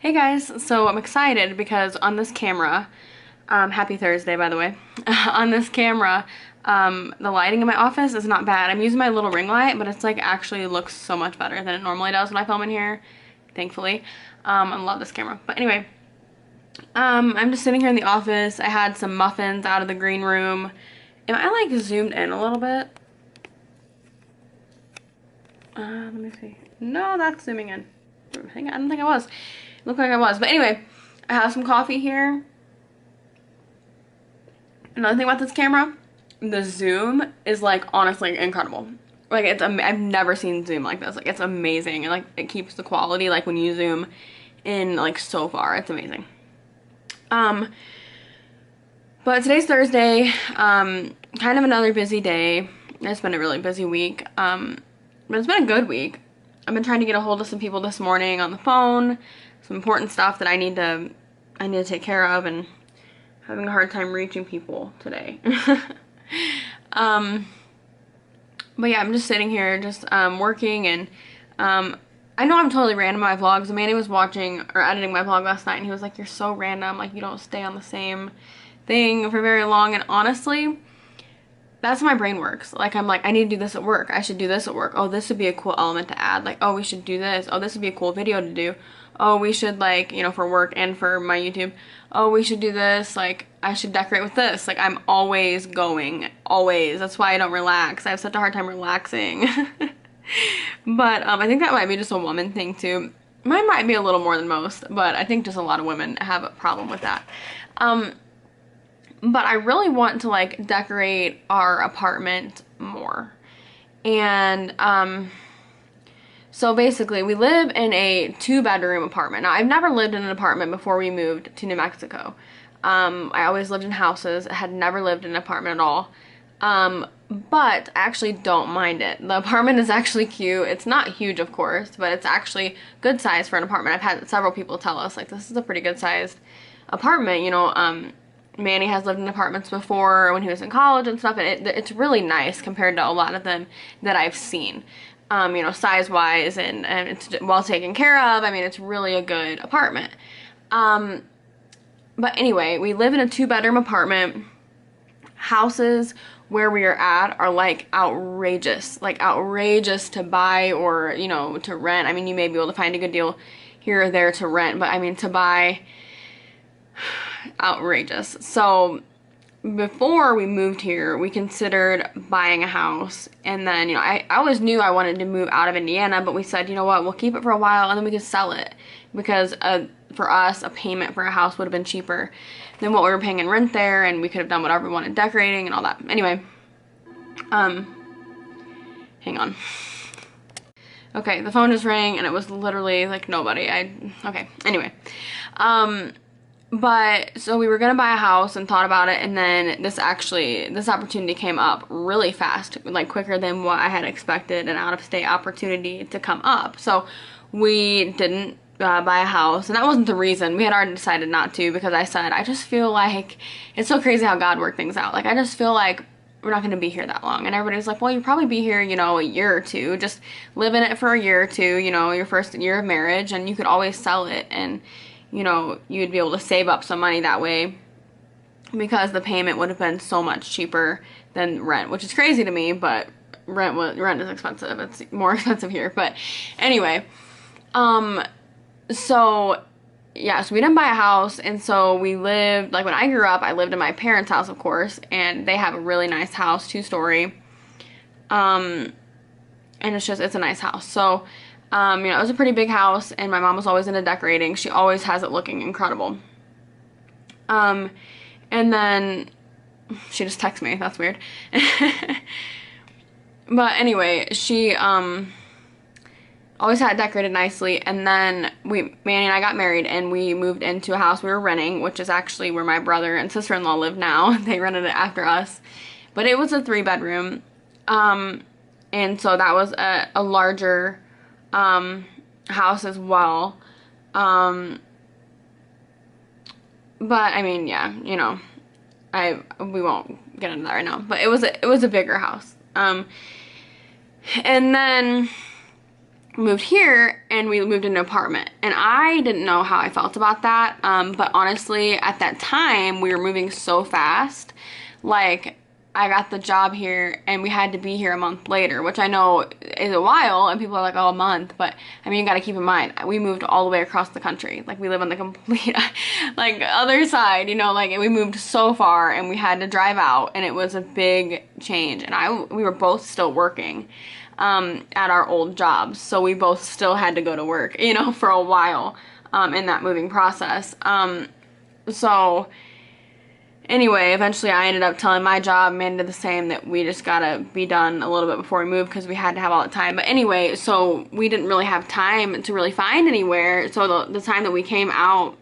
Hey guys, so I'm excited because on this camera, happy Thursday by the way, on this camera, the lighting in my office is not bad. I'm using my little ring light, but it's like actually looks so much better than it normally does when I film in here, thankfully. I love this camera. But anyway, I'm just sitting here in the office. I had some muffins out of the green room. Am I like zoomed in a little bit? Let me see. No, that's zooming in. I don't think I was. Looked like I was. But anyway, I have some coffee here. Another thing about this camera, the zoom is like honestly incredible. Like I've never seen zoom like this. Like it's amazing. And like it keeps the quality like when you zoom in like so far. It's amazing. But today's Thursday. Kind of another busy day. It's been a really busy week. But it's been a good week. I've been trying to get a hold of some people this morning on the phone. Some important stuff that I need to take care of, and having a hard time reaching people today. But yeah, I'm just sitting here just working, and I know I'm totally random in my vlogs. Manny was watching or editing my vlog last night and he was like, "You're so random, like you don't stay on the same thing for very long." And honestly, that's how my brain works. Like I'm like, I need to do this at work. I should do this at work. Oh, this would be a cool element to add. Like, oh, we should do this. Oh, this would be a cool video to do. Oh, we should like, you know, for work and for my YouTube. Oh, we should do this. Like, I should decorate with this. Like, I'm always going. Always. That's why I don't relax. I have such a hard time relaxing. But I think that might be just a woman thing too. Mine might be a little more than most, but I think just a lot of women have a problem with that. But I really want to like decorate our apartment more. And so basically we live in a 2-bedroom apartment. Now I've never lived in an apartment before we moved to New Mexico. I always lived in houses. I had never lived in an apartment at all. But I actually don't mind it. The apartment is actually cute. It's not huge, of course, but it's actually good size for an apartment. I've had several people tell us like this is a pretty good sized apartment, you know. Manny has lived in apartments before when he was in college and stuff, and it's really nice compared to a lot of them that I've seen. You know, size-wise, and it's well taken care of. I mean, it's really a good apartment. But anyway, we live in a 2-bedroom apartment. Houses where we are at are like outrageous to buy or, you know, to rent. I mean, you may be able to find a good deal here or there to rent, but I mean, to buy, outrageous. So before we moved here, we considered buying a house, and then, you know, I always knew I wanted to move out of Indiana, but we said, you know what, we'll keep it for a while and then we could sell it, because for us, a payment for a house would have been cheaper than what we were paying in rent there, and we could have done whatever we wanted, decorating and all that. Anyway, hang on. Okay, the phone just rang and it was literally like nobody. Okay, anyway. But so we were gonna buy a house and thought about it, and then this opportunity came up really fast, like quicker than what I had expected, an out-of-state opportunity to come up. So we didn't buy a house, and that wasn't the reason. We had already decided not to, because I said, I just feel like it's so crazy how God worked things out. Like, I just feel like we're not gonna be here that long. And everybody's like, well, you'll probably be here, you know, a year or two. Just live in it for a year or two, you know, your first year of marriage, and you could always sell it, and you know, you'd be able to save up some money that way, because the payment would have been so much cheaper than rent, which is crazy to me, but rent is expensive. It's more expensive here. But anyway, so yeah, so we didn't buy a house, and so we lived, like when I grew up, I lived in my parents' house, of course, and they have a really nice house, 2-story, and it's a nice house. So you know, it was a pretty big house, and my mom was always into decorating. She always has it looking incredible. And then she just texted me. That's weird. But anyway, she always had it decorated nicely. And then Manny and I got married, and we moved into a house we were renting, which is actually where my brother and sister-in-law live now. They rented it after us, but it was a 3-bedroom. And so that was a larger house as well. But I mean, yeah, you know, we won't get into that right now, but it was a bigger house. And then moved here and we moved into an apartment, and I didn't know how I felt about that, but honestly at that time we were moving so fast. Like, I got the job here and we had to be here a month later, which I know is a while, and people are like, oh, a month, but I mean, you got to keep in mind we moved all the way across the country. Like, we live on the complete like other side, you know, like we moved so far and we had to drive out, and it was a big change, and we were both still working at our old jobs, so we both still had to go to work, you know, for a while in that moving process. So anyway, eventually I ended up telling my job, Amanda did the same, that we just gotta be done a little bit before we move because we had to have all the time. But anyway, so we didn't really have time to really find anywhere, so the time that we came out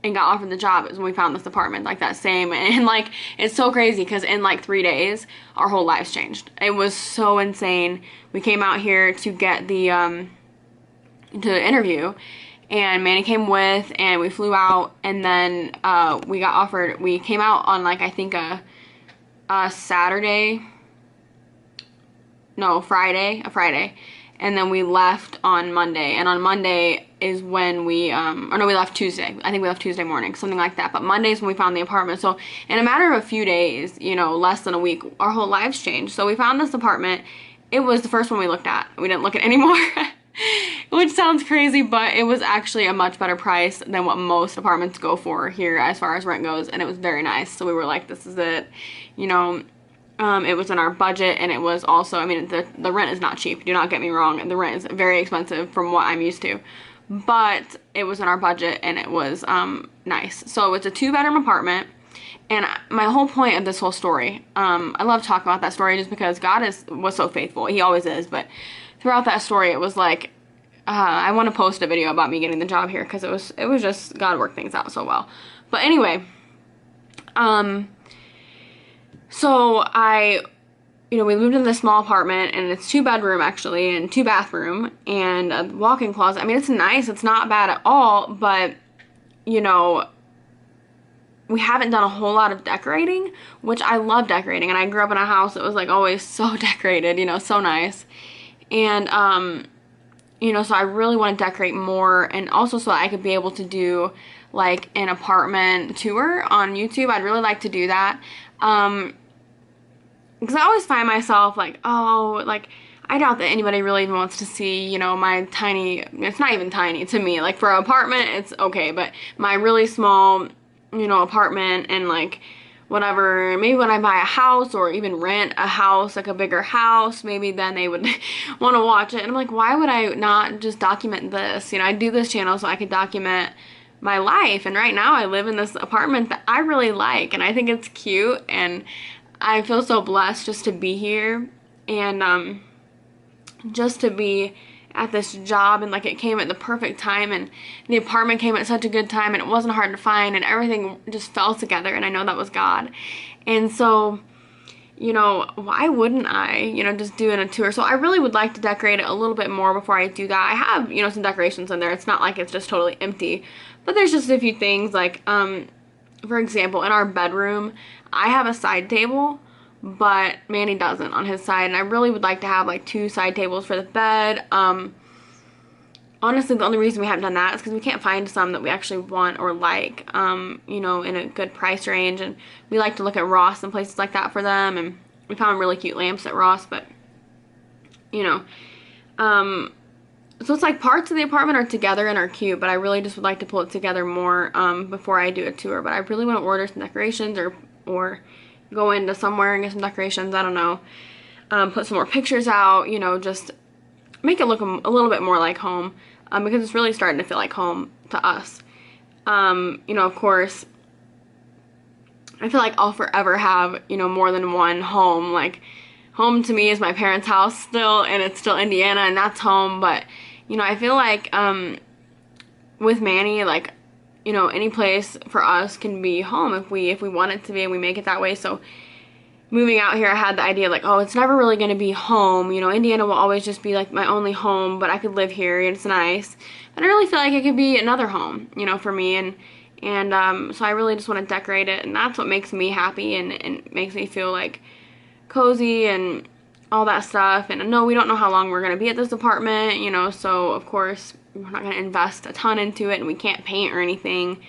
and got offered the job is when we found this apartment, like that same, and like, it's so crazy because in like 3 days our whole lives changed. It was so insane. We came out here to get the to interview, and Manny came with, and we flew out, and then we got offered. We came out on like, I think a Saturday, no, Friday, a Friday, and then we left on Monday, and on Monday is when we, or no, we left Tuesday. I think we left Tuesday morning, something like that. But Monday's when we found the apartment. So in a matter of a few days, you know, less than a week, our whole lives changed. So we found this apartment. It was the first one we looked at. We didn't look at anymore, which sounds crazy, but it was actually a much better price than what most apartments go for here as far as rent goes, and it was very nice. So we were like, this is it, you know. It was in our budget, and it was also, I mean, the rent is not cheap. Do not get me wrong. The rent is very expensive from what I'm used to. But it was in our budget, and it was nice. So it's a 2-bedroom apartment, and my whole point of this whole story, I love talking about that story just because God was so faithful. He always is, but throughout that story, it was like, I want to post a video about me getting the job here because it was just God worked things out so well. But anyway, so we moved into this small apartment, and it's 2-bedroom actually, and 2-bathroom, and a walk-in closet. I mean, it's nice. It's not bad at all, but, you know, we haven't done a whole lot of decorating, which I love decorating, and I grew up in a house that was like always so decorated, you know, so nice. And, you know, so I really want to decorate more, and also so I could be able to do like an apartment tour on YouTube. I'd really like to do that. Because I always find myself like, oh, like, I doubt that anybody really even wants to see, you know, my tiny, it's not even tiny to me, like, for an apartment, it's okay, but my really small, you know, apartment, and, like, whatever, maybe when I buy a house, or even rent a house, like a bigger house, maybe then they would want to watch it, and I'm like, why would I not just document this? You know, I do this channel so I could document my life, and right now I live in this apartment that I really like, and I think it's cute, and I feel so blessed just to be here, and just to be at this job, and like, it came at the perfect time, and the apartment came at such a good time, and it wasn't hard to find, and everything just fell together, and I know that was God. And so, you know, why wouldn't I, you know, just doing a tour? So I really would like to decorate it a little bit more before I do that. I have, you know, some decorations in there. It's not like it's just totally empty, but there's just a few things, like, for example, in our bedroom, I have a side table, but Manny doesn't on his side, and I really would like to have like 2 side tables for the bed. Honestly, the only reason we haven't done that is because we can't find some that we actually want or like, you know, in a good price range, and we like to look at Ross and places like that for them, and we found really cute lamps at Ross, but, you know, so it's like parts of the apartment are together and are cute, but I really just would like to pull it together more before I do a tour. But I really want to order some decorations, or go into somewhere and get some decorations, I don't know. Put some more pictures out, you know, just make it look a little bit more like home, because it's really starting to feel like home to us. You know, of course, I feel like I'll forever have, you know, more than one home. Like, home to me is my parents' house still, and it's still Indiana, and that's home. But, you know, I feel like with Manny, like, you know, any place for us can be home if we want it to be, and we make it that way. So moving out here, I had the idea like, oh, it's never really going to be home. You know, Indiana will always just be like my only home, but I could live here, and it's nice. But I really feel like it could be another home, you know, for me. And so I really just want to decorate it, and that's what makes me happy, and makes me feel like cozy, and all that stuff. And no, we don't know how long we're going to be at this apartment, you know, so of course we're not going to invest a ton into it, and we can't paint or anything,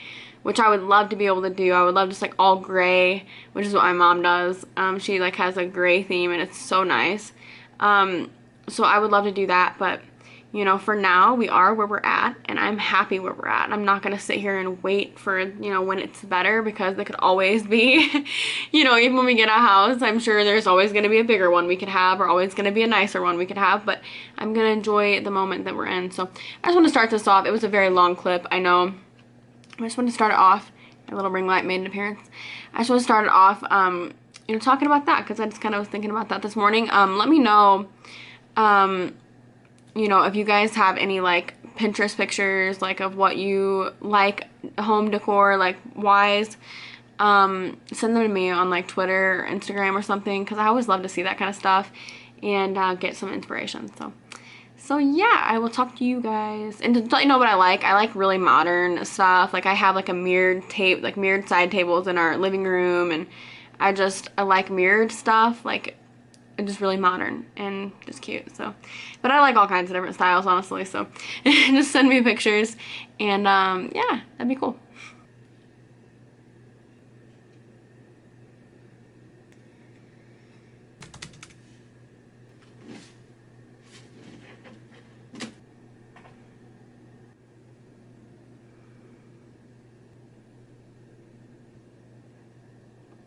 which I would love to be able to do. I would love just like all gray, which is what my mom does. She like has a gray theme, and it's so nice. So I would love to do that, but you know, for now we are where we're at, and I'm happy where we're at. I'm not gonna sit here and wait for, you know, when it's better, because it could always be, you know, even when we get a house, I'm sure there's always gonna be a bigger one we could have, or always gonna be a nicer one we could have, but I'm gonna enjoy the moment that we're in. So I just want to start this off. It was a very long clip, I know. I just want to start it off. My little ring light made an appearance. I just want to start it off, you know, talking about that, because I just kind of was thinking about that this morning. Let me know, you know, if you guys have any like Pinterest pictures, like of what you like home decor, like wise, send them to me on like Twitter or Instagram or something, because I always love to see that kind of stuff and get some inspiration. So yeah, I will talk to you guys. And to let you know what I like really modern stuff. Like I have like a mirrored side tables in our living room, and I like mirrored stuff, like just really modern and just cute. So, but I like all kinds of different styles, honestly, so just send me pictures, and yeah, that'd be cool.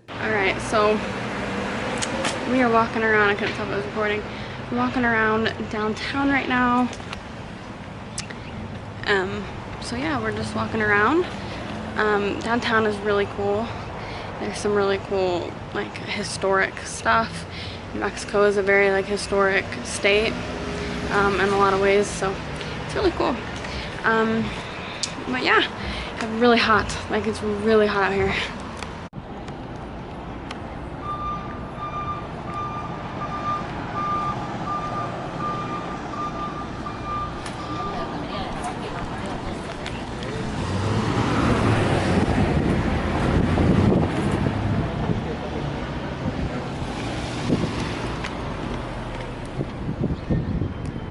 Alright, so we are walking around. I couldn't tell if I was recording. We're walking around downtown right now. So yeah, we're just walking around. Downtown is really cool. There's some really cool like historic stuff. Mexico is a very like historic state in a lot of ways, so it's really cool. But yeah, it's really hot. Like it's really hot out here.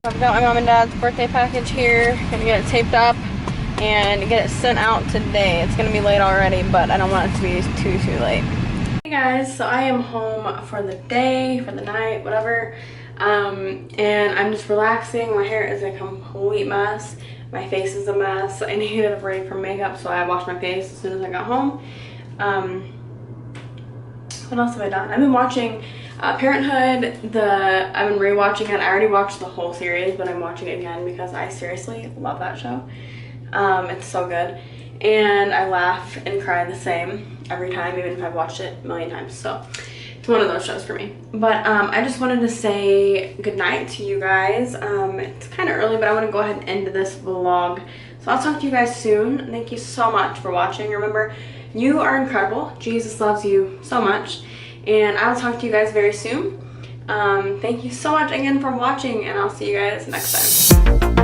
I've got my mom and dad's birthday package here. Gonna get it taped up and get it sent out today. It's gonna be late already, but I don't want it to be too late. Hey guys, so I am home for the day, for the night, whatever. And I'm just relaxing. My hair is a complete mess. My face is a mess. I needed a break from makeup, so I washed my face as soon as I got home. What else have I done? I've been watching Parenthood. I've been rewatching it. I already watched the whole series, but I'm watching it again because I seriously love that show. It's so good, and I laugh and cry the same every time, even if I've watched it a million times. So it's one of those shows for me. But I just wanted to say goodnight to you guys. It's kind of early, but I want to go ahead and end this vlog. So I'll talk to you guys soon. Thank you so much for watching. Remember, you are incredible. Jesus loves you so much. And I'll talk to you guys very soon. Thank you so much again for watching, and I'll see you guys next time.